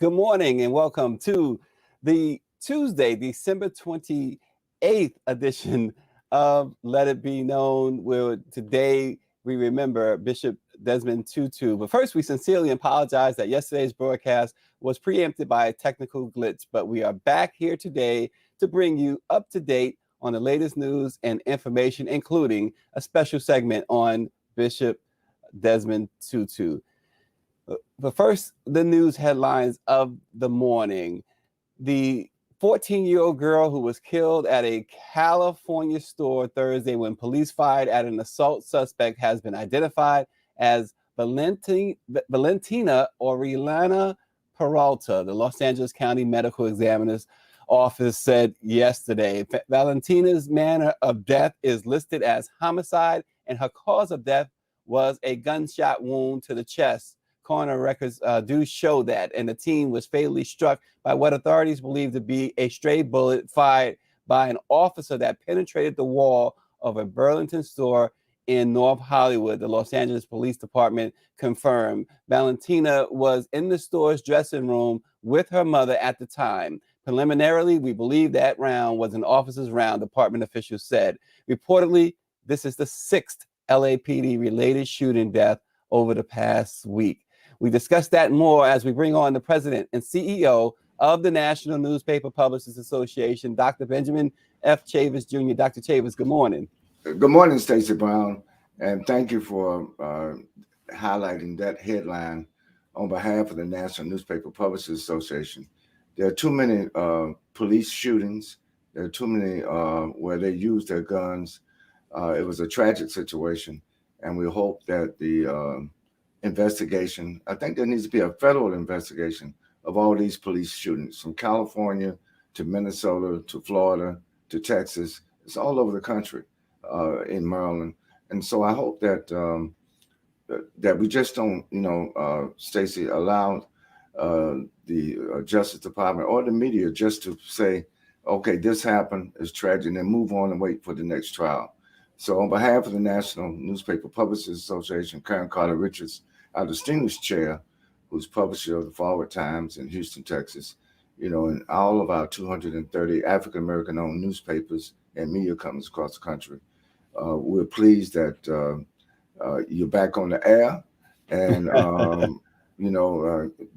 Good morning and welcome to the Tuesday, December 28th edition of Let It Be Known, where today we remember Bishop Desmond Tutu. But first, we sincerely apologize that yesterday's broadcast was preempted by a technical glitch, but we are back here today to bring you up to date on the latest news and information, including a special segment on Bishop Desmond Tutu. But first, the news headlines of the morning. The 14-year-old girl who was killed at a California store Thursday when police fired at an assault suspect has been identified as Valentina Orellana Peralta, the Los Angeles County Medical Examiner's Office said yesterday. Valentina's manner of death is listed as homicide, and her cause of death was a gunshot wound to the chest. Coroner records do show that, and the teen was fatally struck by what authorities believe to be a stray bullet fired by an officer that penetrated the wall of a Burlington store in North Hollywood. The Los Angeles Police Department confirmed Valentina was in the store's dressing room with her mother at the time. Preliminarily, we believe that round was an officer's round, department officials said. Reportedly, this is the sixth LAPD-related shooting death over the past week. We discuss that more as we bring on the president and CEO of the National Newspaper Publishers Association, Dr. Benjamin F. Chavis Jr. Dr. Chavis, good morning. Good morning, Stacey Brown, and thank you for highlighting that headline on behalf of the National Newspaper Publishers Association. There are too many police shootings. There are too many where they use their guns. It was a tragic situation, and we hope that the investigation, I think there needs to be a federal investigation of all these police shootings from California to Minnesota to Florida to Texas. It's all over the country, in Maryland. And so I hope that that we just don't, Stacey, allow the Justice Department or the media just to say, okay, this happened, it's tragic, and then move on and wait for the next trial. So on behalf of the National Newspaper Publishers Association, Karen Carter Richards, our distinguished chair, who's publisher of the Forward Times in Houston, Texas, and all of our 230 African-American owned newspapers and media companies across the country. We're pleased that you're back on the air and,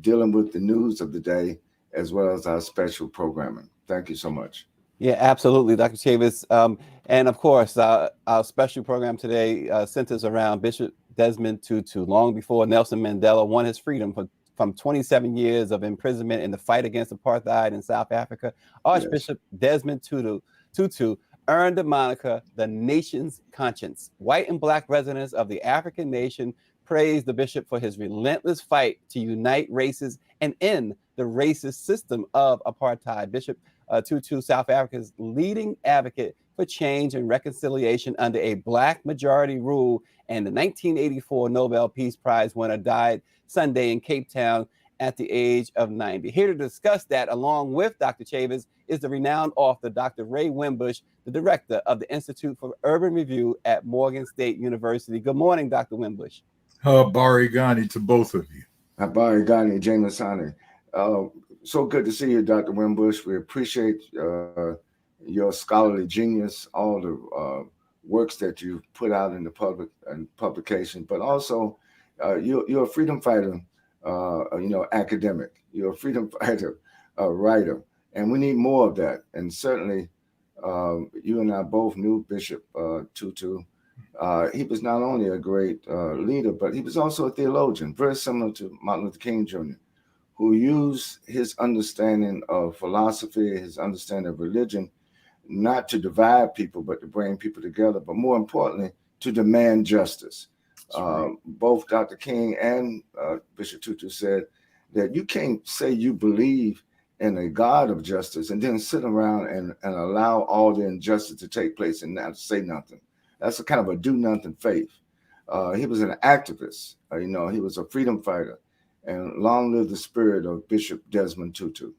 dealing with the news of the day as well as our special programming. Thank you so much. Yeah, absolutely, Dr. Chavis. And of course, our special program today centers around Bishop Desmond Tutu. Long before Nelson Mandela won his freedom from 27 years of imprisonment in the fight against apartheid in South Africa, Archbishop Desmond Tutu earned the moniker the nation's conscience. White and Black residents of the African nation praised the bishop for his relentless fight to unite races and end the racist system of apartheid. Bishop Tutu, South Africa's leading advocate for change and reconciliation under a Black majority rule, and the 1984 Nobel Peace Prize winner, died Sunday in Cape Town at the age of 90. Here to discuss that, along with Dr. Chavis, is the renowned author, Dr. Ray Wimbush, the director of the Institute for Urban Review at Morgan State University. Good morning, Dr. Wimbush. Habari Gani to both of you. Habari Gani, James Sani. So good to see you, Dr. Wimbush. We appreciate your scholarly genius, all the works that you've put out in the public and publication, but also you're a freedom fighter, academic. You're a freedom fighter, writer, and we need more of that. And certainly, you and I both knew Bishop Tutu. He was not only a great leader, but he was also a theologian, very similar to Martin Luther King Jr., who used his understanding of philosophy, his understanding of religion, not to divide people, but to bring people together, but more importantly, to demand justice. Right. Both Dr. King and Bishop Tutu said that you can't say you believe in a God of justice and then sit around and allow all the injustice to take place and not say nothing. That's a kind of a do-nothing faith. He was an activist. He was a freedom fighter. And long live the spirit of Bishop Desmond Tutu.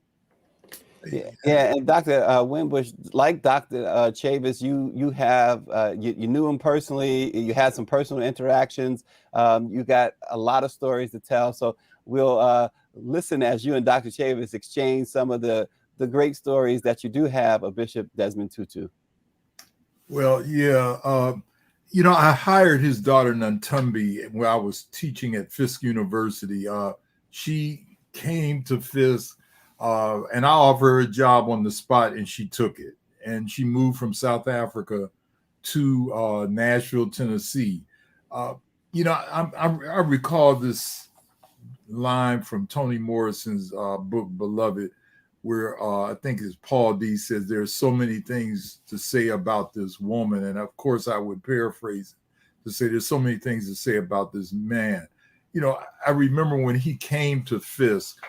Yeah, and Dr. Wimbush, like Dr. Chavis, you have you knew him personally. You had some personal interactions. You got a lot of stories to tell. So we'll listen as you and Dr. Chavis exchange some of the great stories that you do have of Bishop Desmond Tutu. Well, yeah. I hired his daughter Nantumbi when I was teaching at Fisk University. She came to Fisk, and I offered her a job on the spot, and she took it. And she moved from South Africa to Nashville, Tennessee. I recall this line from Toni Morrison's book, Beloved, where I think it's Paul D says there's so many things to say about this woman. And of course, I would paraphrase to say there's so many things to say about this man. I remember when he came to Fisk,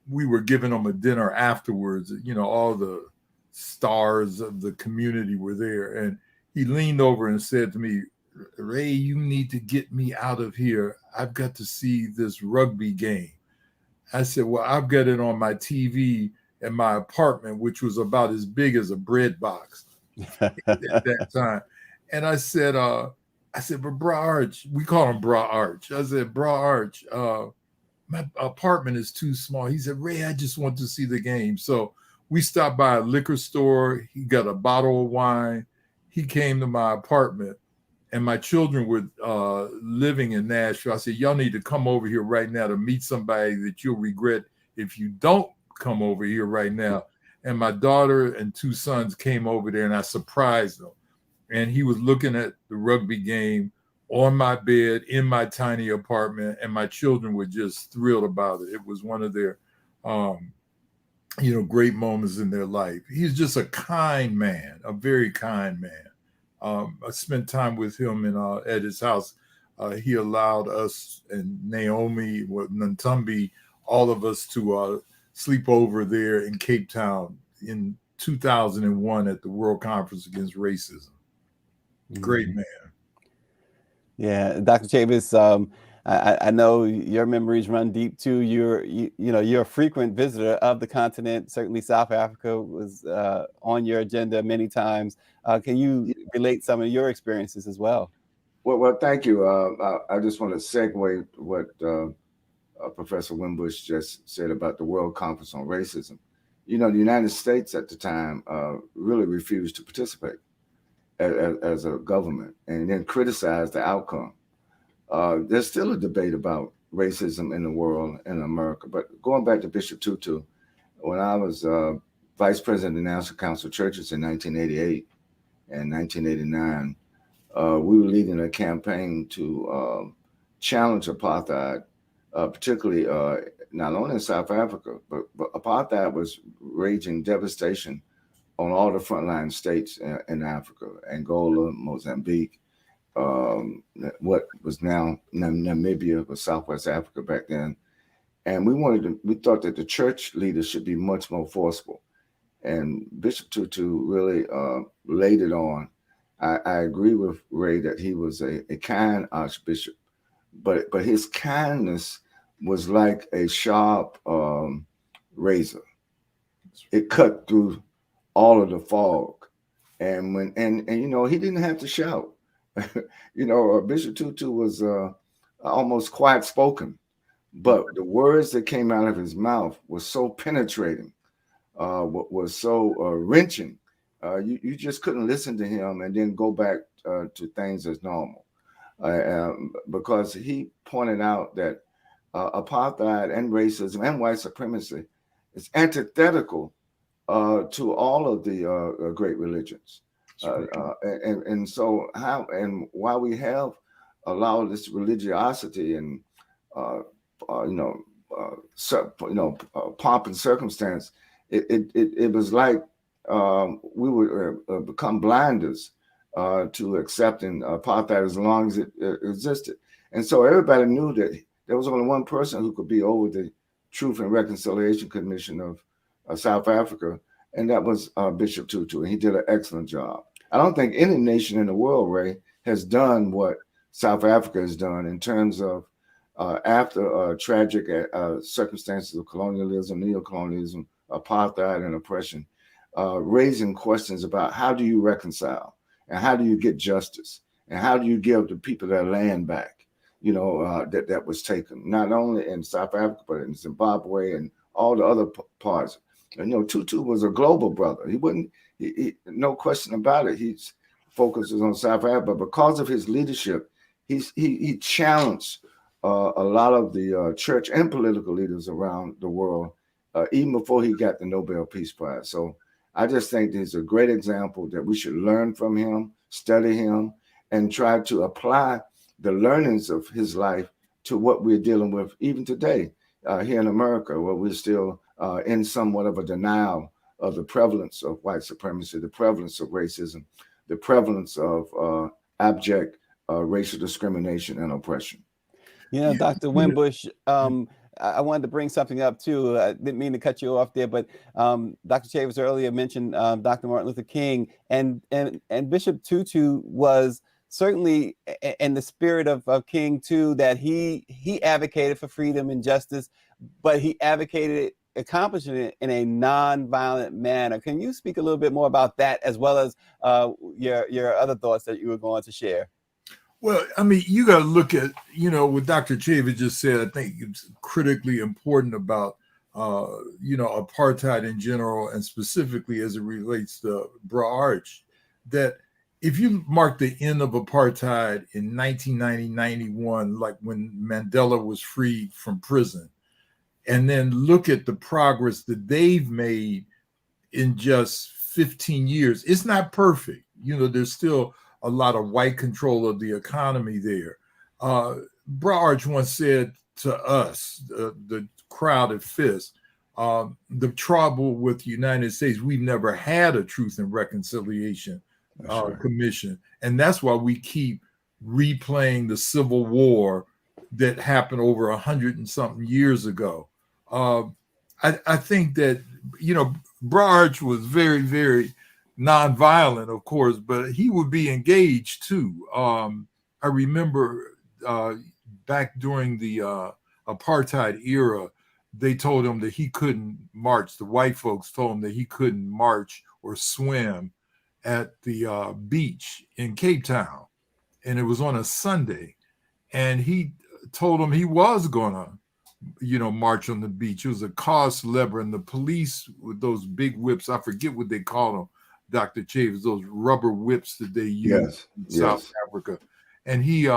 we were giving him a dinner afterwards. All the stars of the community were there. And he leaned over and said to me, "Ray, you need to get me out of here. I've got to see this rugby game." I said, "Well, I've got it on my TV in my apartment," which was about as big as a bread box at that time. And I said, "But Bra Arch," we call him Bra Arch. I said, "Bra Arch, my apartment is too small." He said, "Ray, I just want to see the game." So we stopped by a liquor store. He got a bottle of wine. He came to my apartment. And my children were living in Nashville. I said, "Y'all need to come over here right now to meet somebody that you'll regret if you don't come over here right now." And my daughter and two sons came over there, and I surprised them. And he was looking at the rugby game on my bed in my tiny apartment, and my children were just thrilled about it. It was one of their, great moments in their life. He's just a kind man, a very kind man. I spent time with him at his house. He allowed us and Naomi, Nantumbi, all of us to sleep over there in Cape Town in 2001 at the World Conference Against Racism. Great man. Yeah, Dr. Chavis, I know your memories run deep too. You're a frequent visitor of the continent. Certainly, South Africa was on your agenda many times. Can you relate some of your experiences as well? Well, thank you. I just want to segue what Professor Wimbush just said about the World Conference on Racism. The United States at the time really refused to participate as a government, and then criticized the outcome. There's still a debate about racism in the world, in America. But going back to Bishop Tutu, when I was vice president of the National Council of Churches in 1988 and 1989, we were leading a campaign to challenge apartheid, particularly not only in South Africa, but apartheid was raging devastation on all the frontline states in Africa, Angola, Mozambique, what was now Namibia, was Southwest Africa back then. And we thought that the church leaders should be much more forceful. And Bishop Tutu really laid it on. I agree with Ray that he was a kind archbishop, but his kindness was like a sharp razor. It cut through all of the fog. And he didn't have to shout. Bishop Tutu was almost quiet spoken, but the words that came out of his mouth were so penetrating, was so wrenching. You just couldn't listen to him and then go back to things as normal, because he pointed out that apartheid and racism and white supremacy is antithetical to all of the great religions. And so why we have allowed this religiosity and pomp and circumstance, it was like we would become blinders to accepting apartheid as long as it existed. And so everybody knew that there was only one person who could be over the Truth and Reconciliation Commission of South Africa, and that was Bishop Tutu, and he did an excellent job. I don't think any nation in the world, Ray, has done what South Africa has done in terms of after tragic circumstances of colonialism, neocolonialism, apartheid, and oppression, raising questions about how do you reconcile, and how do you get justice, and how do you give the people their land back. that was taken, not only in South Africa, but in Zimbabwe and all the other parts. And, Tutu was a global brother. He wouldn't, no question about it. He focuses on South Africa, but because of his leadership, he challenged a lot of the church and political leaders around the world, even before he got the Nobel Peace Prize. So I just think he's a great example that we should learn from him, study him, and try to apply the learnings of his life to what we're dealing with even today here in America, where we're still in somewhat of a denial of the prevalence of white supremacy, the prevalence of racism, the prevalence of abject racial discrimination and oppression. Dr. Wimbush, I wanted to bring something up too. I didn't mean to cut you off there, but Dr. Chavis earlier mentioned Dr. Martin Luther King, and Bishop Tutu was certainly in the spirit of King too, that he advocated for freedom and justice, but he advocated accomplishing it in a non-violent manner. Can you speak a little bit more about that, as well as your other thoughts that you were going to share? Well, I mean, you got to look at, what Dr. Chavis just said. I think it's critically important about, apartheid in general, and specifically as it relates to Bra Arch, that if you mark the end of apartheid in 1990-91, like when Mandela was freed from prison, and then look at the progress that they've made in just 15 years, it's not perfect. There's still a lot of white control of the economy there. Bra Arch once said to us, the crowd at Fisk, the trouble with the United States, we've never had a Truth and Reconciliation Commission. And that's why we keep replaying the Civil War that happened over 100 and something years ago. I think that, Bra Arch was very, very nonviolent, of course, but he would be engaged too. I remember back during the apartheid era, they told him that he couldn't march. The white folks told him that he couldn't march or swim at the beach in Cape Town. And it was on a Sunday. And he told them he was gonna, march on the beach. It was a cause célèbre, and the police with those big whips, I forget what they call them, Dr. Chavis, those rubber whips that they use in South Africa. And he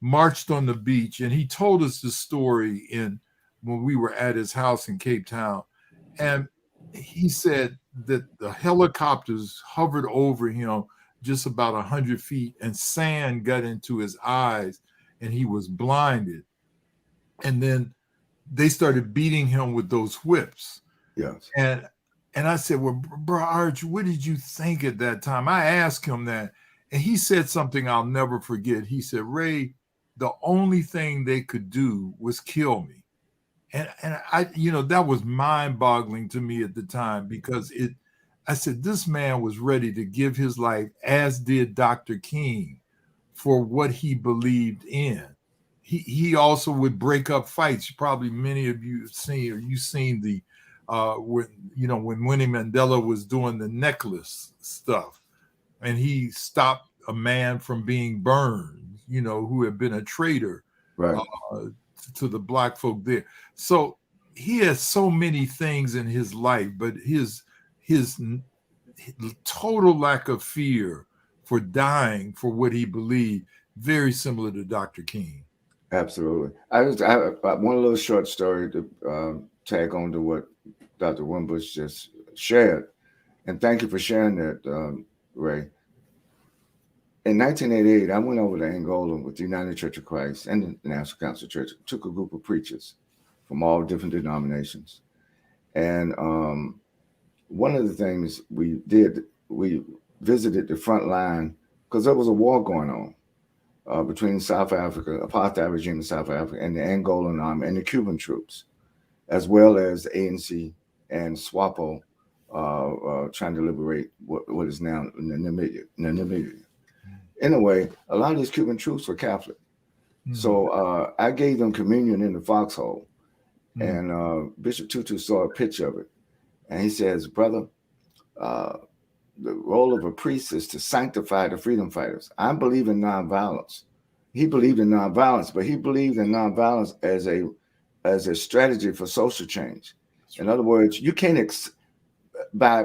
marched on the beach, and he told us the story when we were at his house in Cape Town. And he said that the helicopters hovered over him just about 100 feet, and sand got into his eyes, and he was blinded. And then they started beating him with those whips. Yes. And I said, well, Bro Arch, what did you think at that time? I asked him that, and he said something I'll never forget. He said, Ray, the only thing they could do was kill me. And I, that was mind-boggling to me at the time, because I said, this man was ready to give his life, as did Dr. King, for what he believed in. He also would break up fights. Probably many of you have seen, or you've seen the when Winnie Mandela was doing the necklace stuff, and he stopped a man from being burned, who had been a traitor, right, to the black folk there. So he has so many things in his life, but his total lack of fear for dying for what he believed, very similar to Dr. King. Absolutely. I one little short story to tag on to what Dr. Wimbush just shared, and thank you for sharing that, Ray. In 1988, I went over to Angola with the United Church of Christ and the National Council Church. Took a group of preachers from all different denominations, and one of the things we did, we visited the front line, because there was a war going on between South Africa, apartheid regime in South Africa, and the Angolan army and the Cuban troops, as well as the ANC and SWAPO trying to liberate what is now Namibia. Anyway, a lot of these Cuban troops were Catholic. Mm-hmm. So I gave them communion in the foxhole. Mm-hmm. And Bishop Tutu saw a picture of it. And he says, brother, the role of a priest is to sanctify the freedom fighters. I believe in nonviolence. he believed in nonviolence, but he believed in nonviolence as a strategy for social change. In other words, you can't by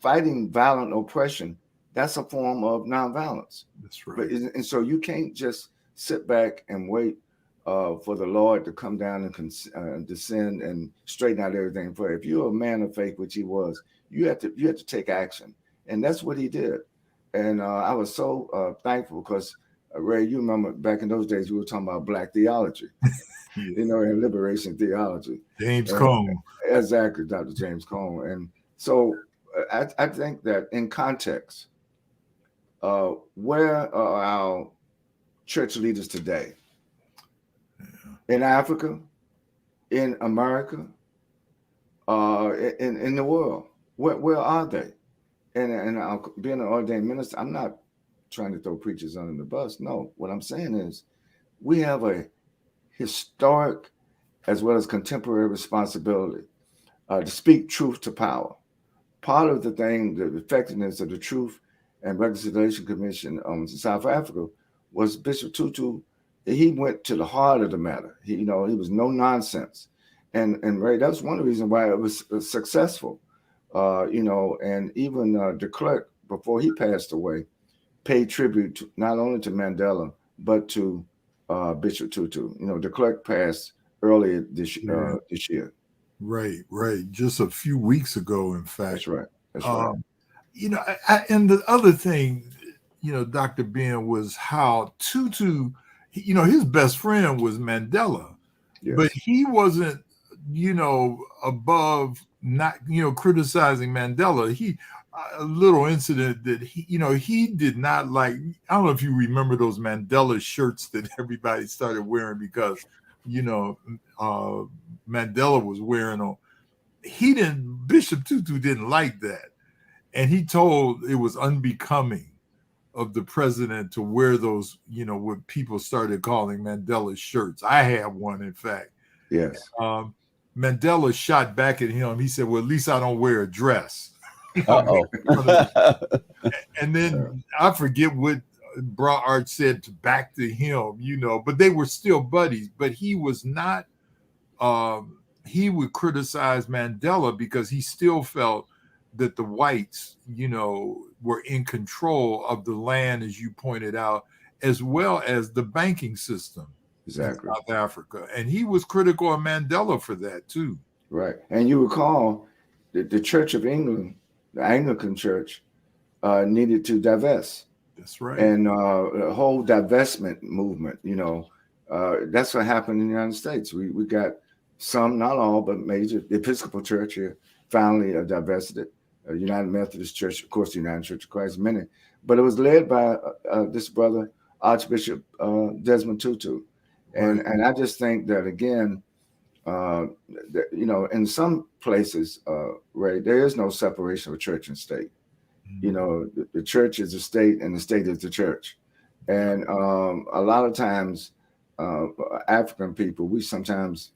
fighting violent oppression. That's a form of nonviolence. That's right. But and so you can't just sit back and wait for the Lord to come down and descend and straighten out everything for you. If you're a man of faith, which he was, you have to take action, and that's what he did. And I was so thankful because Ray, you remember back in those days we were talking about Black theology, you know, and liberation theology. James Cone. Exactly, Dr. James Cone. And so I think that in context, where are our church leaders today? In Africa, in America, in the world, where are they? And being an ordained minister, I'm not trying to throw preachers under the bus. No, what I'm saying is we have a historic as well as contemporary responsibility to speak truth to power. Part of the thing, the effectiveness of the Truth and Reconciliation Commission in South Africa was Bishop Tutu. He went to the heart of the matter. He was no nonsense. And Ray, that's one of the reasons why it was successful. And even de Klerk, before he passed away, paid tribute not only to Mandela, but to Bishop Tutu. De Klerk passed earlier this year. Right. Just a few weeks ago, in fact. That's right. And the other thing, Dr. Ben, was how Tutu, his best friend was Mandela, yes. But he wasn't, above not, criticizing Mandela. A little incident that he did not like. I don't know if you remember those Mandela shirts that everybody started wearing because, Mandela was wearing them. Bishop Tutu didn't like that. And he told it was unbecoming of the president to wear those, what people started calling Mandela shirts. I have one, in fact. Yes. Mandela shot back at him. He said, well, at least I don't wear a dress. Uh-oh. And then I forget what Bra Arch said back to him, but they were still buddies. But he was not, he would criticize Mandela because he still felt that the whites, were in control of the land, as you pointed out, as well as the banking system. Exactly. In South Africa. And he was critical of Mandela for that too. Right. And you recall that the Church of England, the Anglican Church, needed to divest. That's right. And the whole divestment movement, that's what happened in the United States. We got some, not all, but major. The Episcopal Church here finally divested it. United Methodist Church, of course, the United Church of Christ, many. But it was led by this brother, Archbishop Desmond Tutu. And I just think that, again, in some places, Ray, there is no separation of church and state. Mm-hmm. The church is the state and the state is the church. And a lot of times, African people, we sometimes,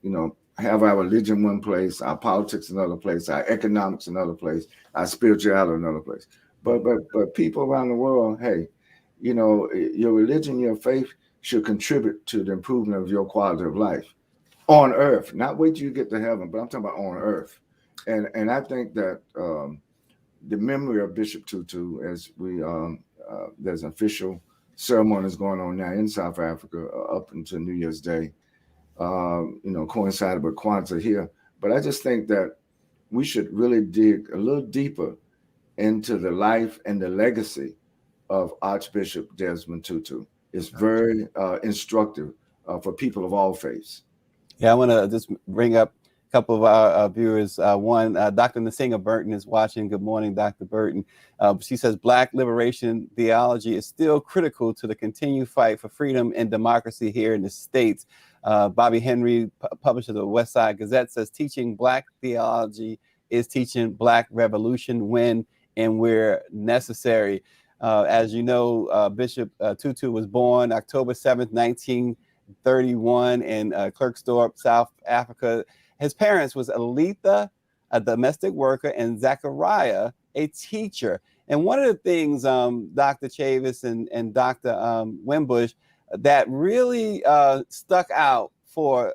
have our religion one place, our politics another place, our economics another place, our spirituality another place. But people around the world, hey, your religion, your faith should contribute to the improvement of your quality of life on earth. Not wait till you get to heaven, but I'm talking about on earth. And I think that the memory of Bishop Tutu, as we there's an official ceremonies going on now in South Africa up until New Year's Day. Coincided with Kwanzaa here. But I just think that we should really dig a little deeper into the life and the legacy of Archbishop Desmond Tutu. It's very instructive for people of all faiths. Yeah, I want to just bring up a couple of our viewers. One, Dr. Nasinga Burton is watching. Good morning, Dr. Burton. She says, Black liberation theology is still critical to the continued fight for freedom and democracy here in the States. Bobby Henry, publisher of the West Side Gazette, says teaching Black theology is teaching Black revolution when and where necessary. As you know, Bishop Tutu was born October 7th, 1931 in Klerksdorp, South Africa. His parents was Aletha, a domestic worker, and Zachariah, a teacher. And one of the things, Dr. Chavis and Dr. Wimbush, that really stuck out for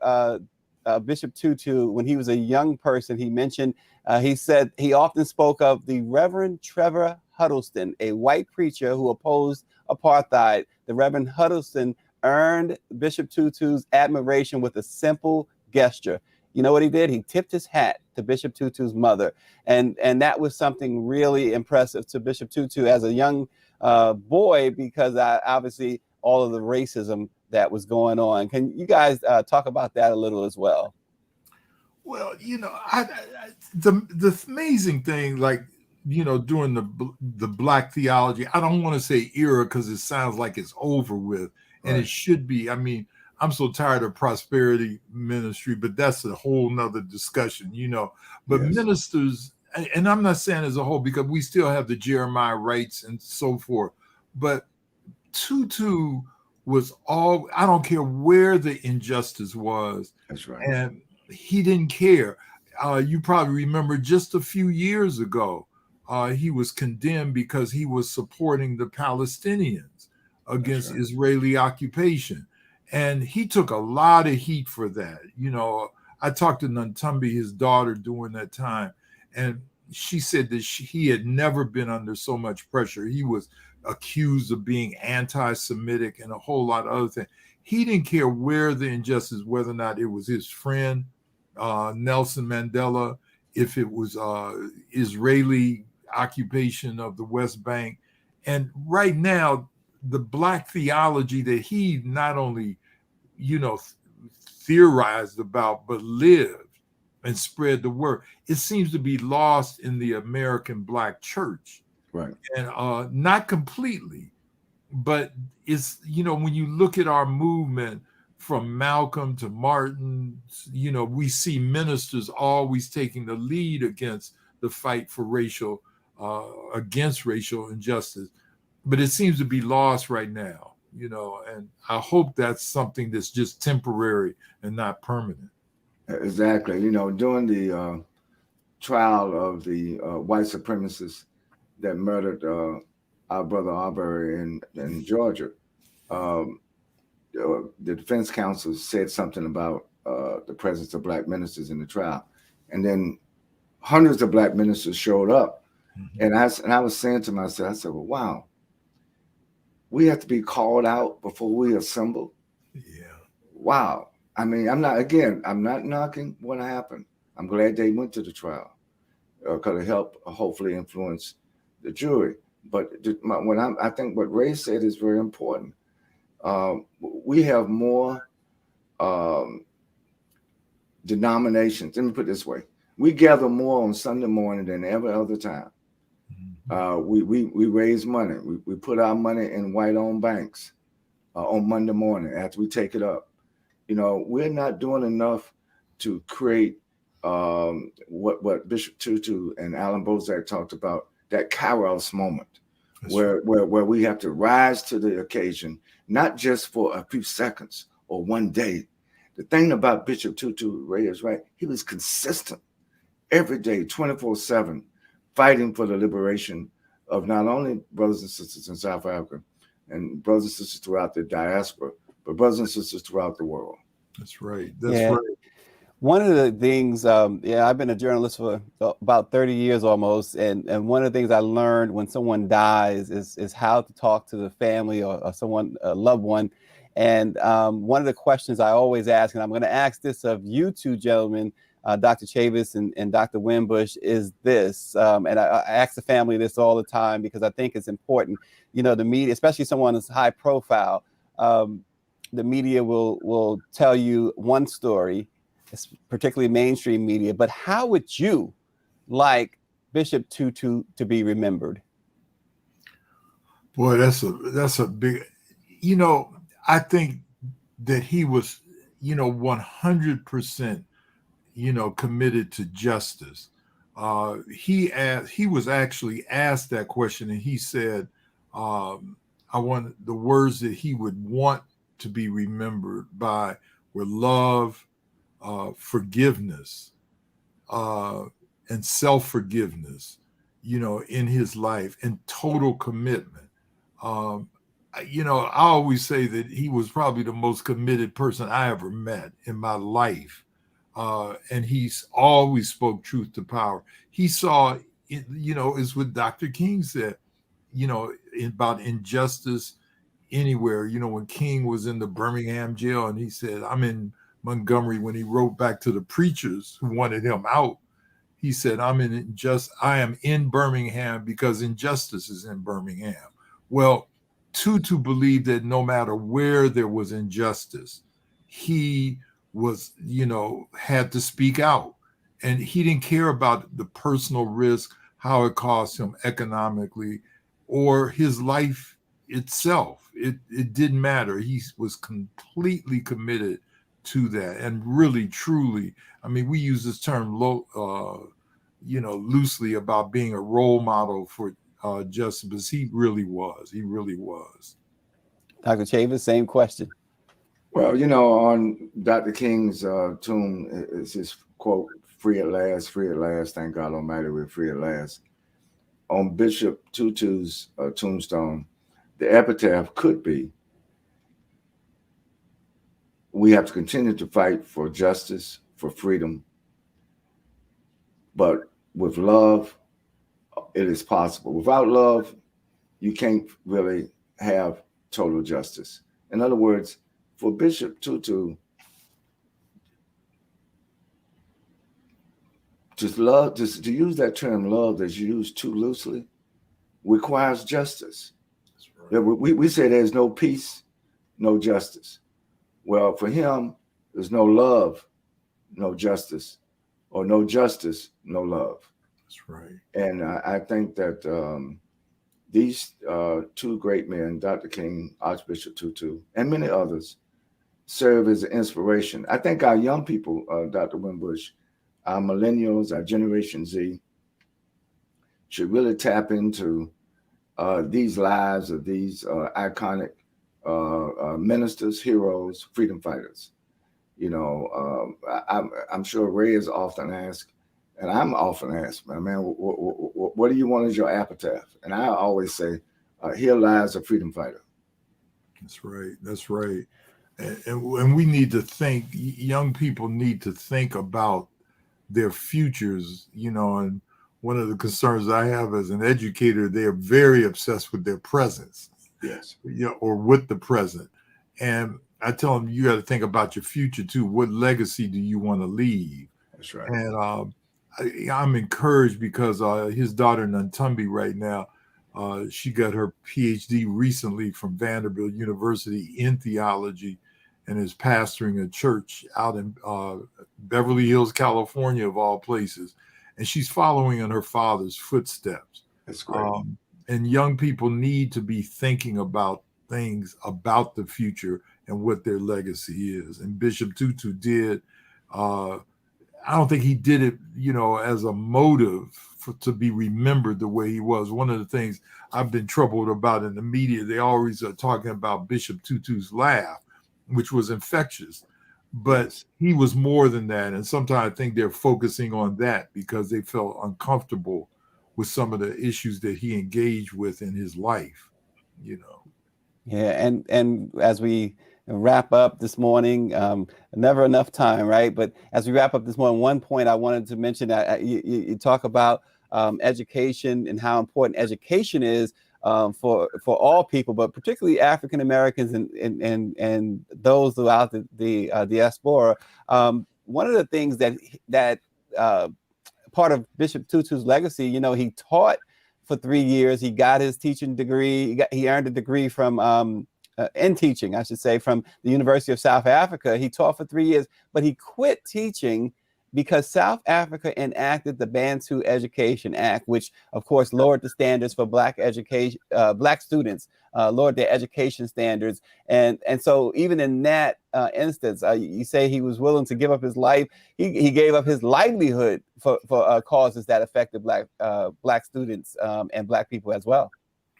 Bishop Tutu when he was a young person. He mentioned, he said he often spoke of the Reverend Trevor Huddleston, a white preacher who opposed apartheid. The Reverend Huddleston earned Bishop Tutu's admiration with a simple gesture. You know what he did? He tipped his hat to Bishop Tutu's mother. And that was something really impressive to Bishop Tutu as a young boy, because obviously all of the racism that was going on. Can you guys talk about that a little as well? Well, you know, the amazing thing, like, you know, during the Black theology, I don't want to say era because it sounds like it's over with, and it should be. I mean, I'm so tired of prosperity ministry, but that's a whole nother discussion, you know. But ministers, and I'm not saying as a whole, because we still have the Jeremiah rights and so forth, but Tutu was all, I don't care where the injustice was. That's right. And he didn't care. You probably remember just a few years ago, he was condemned because he was supporting the Palestinians against Israeli occupation. And he took a lot of heat for that. You know, I talked to Nantumbi, his daughter, during that time, and she said that he had never been under so much pressure. He was accused of being anti-Semitic and a whole lot of other things. He didn't care where the injustice, whether or not it was his friend, Nelson Mandela, if it was Israeli occupation of the West Bank. And right now, the Black theology that he not only, you know, theorized about, but lived and spread the word, it seems to be lost in the American Black church. Right. And not completely, but it's, you know, when you look at our movement from Malcolm to Martin, you know, we see ministers always taking the lead against the fight for against racial injustice. But it seems to be lost right now, you know, and I hope that's something that's just temporary and not permanent. Exactly. You know, during the trial of the white supremacists that murdered our brother Arbery in Georgia, the defense counsel said something about the presence of Black ministers in the trial. And then hundreds of Black ministers showed up. And I was saying to myself, I said, well, wow, we have to be called out before we assemble. Yeah. Wow. I mean, I'm not knocking what happened. I'm glad they went to the trial because it helped hopefully influence the jury. But I think what Ray said is very important. We have more denominations. Let me put it this way. We gather more on Sunday morning than every other time. We raise money. We put our money in white-owned banks on Monday morning after we take it up. You know, we're not doing enough to create what Bishop Tutu and Alan Bozak talked about, that Kairos moment. Where we have to rise to the occasion, not just for a few seconds or one day. The thing about Bishop Tutu, Ray is right, he was consistent every day, 24/7, fighting for the liberation of not only brothers and sisters in South Africa and brothers and sisters throughout the diaspora, but brothers and sisters throughout the world. That's right. That's right. One of the things, I've been a journalist for about 30 years almost, and one of the things I learned when someone dies is how to talk to the family or someone, a loved one. And one of the questions I always ask, and I'm going to ask this of you two gentlemen, Dr. Chavis and Dr. Wimbush, is this, and I ask the family this all the time because I think it's important. You know, the media, especially someone that's high profile, the media will tell you one story, particularly mainstream media, but how would you like Bishop Tutu to be remembered? Boy, that's a big, you know, I think that he was, you know, 100%, you know, committed to justice. He was actually asked that question, and he said, I want the words that he would want to be remembered by were love, forgiveness, and self-forgiveness, you know, in his life, and total commitment. you know, I always say that he was probably the most committed person I ever met in my life. And he's always spoke truth to power. He saw, you know, is what Dr. King said, you know, about injustice anywhere. You know, when King was in the Birmingham jail and he said, I'm in Montgomery, when he wrote back to the preachers who wanted him out, he said, I am in Birmingham because injustice is in Birmingham. Well, Tutu believed that no matter where there was injustice, he was, you know, had to speak out. And he didn't care about the personal risk, how it cost him economically, or his life itself. It didn't matter. He was completely committed to that. And really, truly, I mean, we use this term you know, loosely about being a role model for justice, but he really was. He really was. Dr. Chavis, same question. Well, you know, on Dr. King's tomb is his quote, free at last, thank God Almighty, we're free at last. On Bishop Tutu's tombstone, the epitaph could be, we have to continue to fight for justice, for freedom, but with love, it is possible. Without love, you can't really have total justice. In other words, for Bishop Tutu, to use that term love that's used too loosely requires justice. That's right. We say there's no peace, no justice. Well, for him, there's no love, no justice, or no justice, no love. That's right. And I think that these two great men, Dr. King, Archbishop Tutu, and many others, serve as an inspiration. I think our young people, Dr. Wimbush, our millennials, our Generation Z, should really tap into these lives of these iconic ministers, heroes, freedom fighters. You know, I'm sure Ray is often asked, and I'm often asked, man, what do you want as your epitaph? And I always say, here lies a freedom fighter. That's right. That's right. And we need to think, young people need to think about their futures, you know, and one of the concerns I have as an educator, they are very obsessed with their presence. Yes. You know, or with the present. And I tell them, you got to think about your future too. What legacy do you want to leave? That's right. And I'm encouraged because his daughter Nantumbi right now, she got her PhD recently from Vanderbilt University in theology and is pastoring a church out in Beverly Hills, California, of all places. And she's following in her father's footsteps. That's great. And young people need to be thinking about things about the future and what their legacy is. And Bishop Tutu did. I don't think he did it, you know, as a motive to be remembered the way he was. One of the things I've been troubled about in the media, they always are talking about Bishop Tutu's laugh, which was infectious. But he was more than that. And sometimes I think they're focusing on that because they felt uncomfortable with some of the issues that he engaged with in his life, you know. Yeah, and as we wrap up this morning, never enough time, right? But as we wrap up this morning, one point I wanted to mention that you talk about education and how important education is for all people, but particularly African Americans and those throughout the diaspora. One of the things that part of Bishop Tutu's legacy, you know, he taught for 3 years. He got his teaching degree. He earned a degree from in teaching, I should say, from the University of South Africa. He taught for 3 years, but he quit teaching because South Africa enacted the Bantu Education Act, which of course lowered the standards for Black education, Black students, lowered their education standards. And so even in that instance, you say he was willing to give up his life. He gave up his livelihood for causes that affected Black students and Black people as well.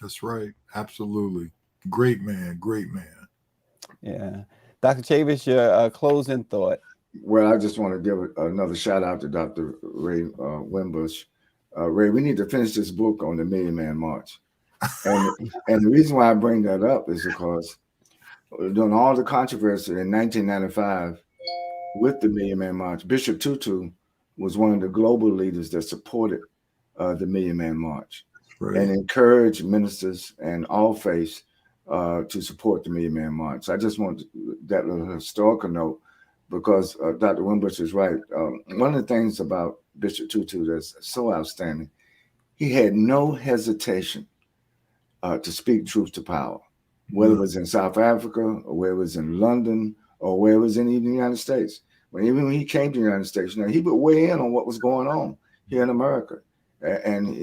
That's right. Absolutely. Great man. Great man. Yeah. Dr. Chavis, your closing thought. Well, I just want to give another shout out to Dr. Ray Wimbush. Ray, we need to finish this book on the Million Man March. And the reason why I bring that up is because during all the controversy in 1995 with the Million Man March, Bishop Tutu was one of the global leaders that supported the Million Man March and encouraged ministers and all faiths to support the Million Man March. I just want that little historical note because Dr. Wimbush is right. One of the things about Bishop Tutu that's so outstanding, he had no hesitation to speak truth to power, whether it was in South Africa or whether it was in London or where it was in even the United States. Even when he came to the United States, he would weigh in on what was going on here in America. And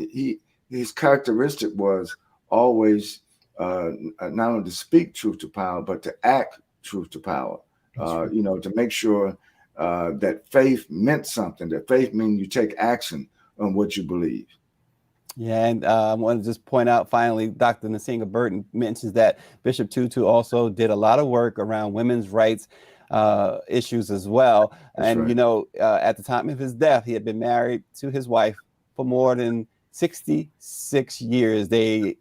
his characteristic was always not only to speak truth to power, but to act truth to power, to make sure that faith meant something, that faith means you take action on what you believe. Yeah, and I want to just point out finally, Dr. Nasinga Burton mentions that Bishop Tutu also did a lot of work around women's rights issues as well. That's and, right. At the time of his death, he had been married to his wife for more than 66 years. He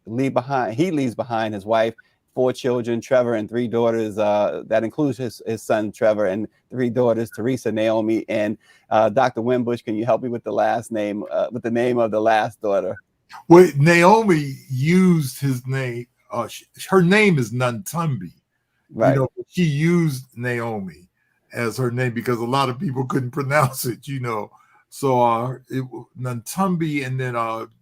leaves behind his wife, 4 children, Trevor, and 3 daughters. That includes his son, Trevor, and 3 daughters, Teresa, Naomi, and Dr. Wimbush. Can you help me with the last name, with the name of the last daughter? Well, Naomi used his name. Her name is Nantumbi. Right. She used Naomi as her name because a lot of people couldn't pronounce it, So Nantumbi, and then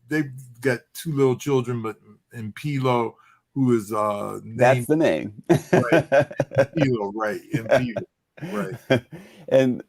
they've got 2 little children, but in Pilo, who is named. That's the name. Right. Pilo, right. In Pilo. Right. And,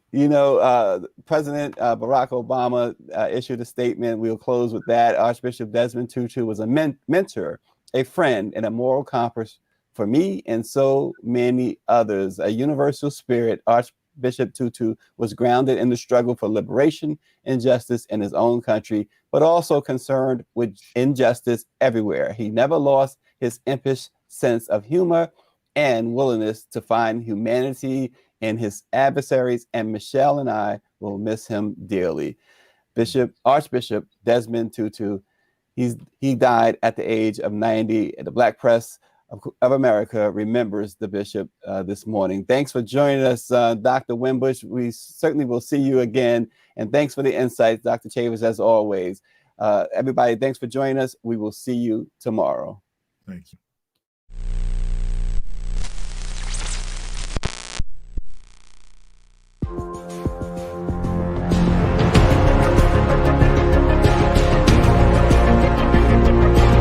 President Barack Obama issued a statement. We'll close with that. Archbishop Desmond Tutu was a mentor, a friend, and a moral compass for me and so many others. A universal spirit, Archbishop Tutu was grounded in the struggle for liberation and justice in his own country, but also concerned with injustice everywhere. He never lost his impish sense of humor and willingness to find humanity in his adversaries, and Michelle and I will miss him dearly. Archbishop Desmond Tutu, he died at the age of 90. The Black Press of America remembers the bishop this morning. Thanks for joining us, Dr. Wimbush. We certainly will see you again. And thanks for the insights, Dr. Chavez, as always. Everybody, thanks for joining us. We will see you tomorrow. Thank you.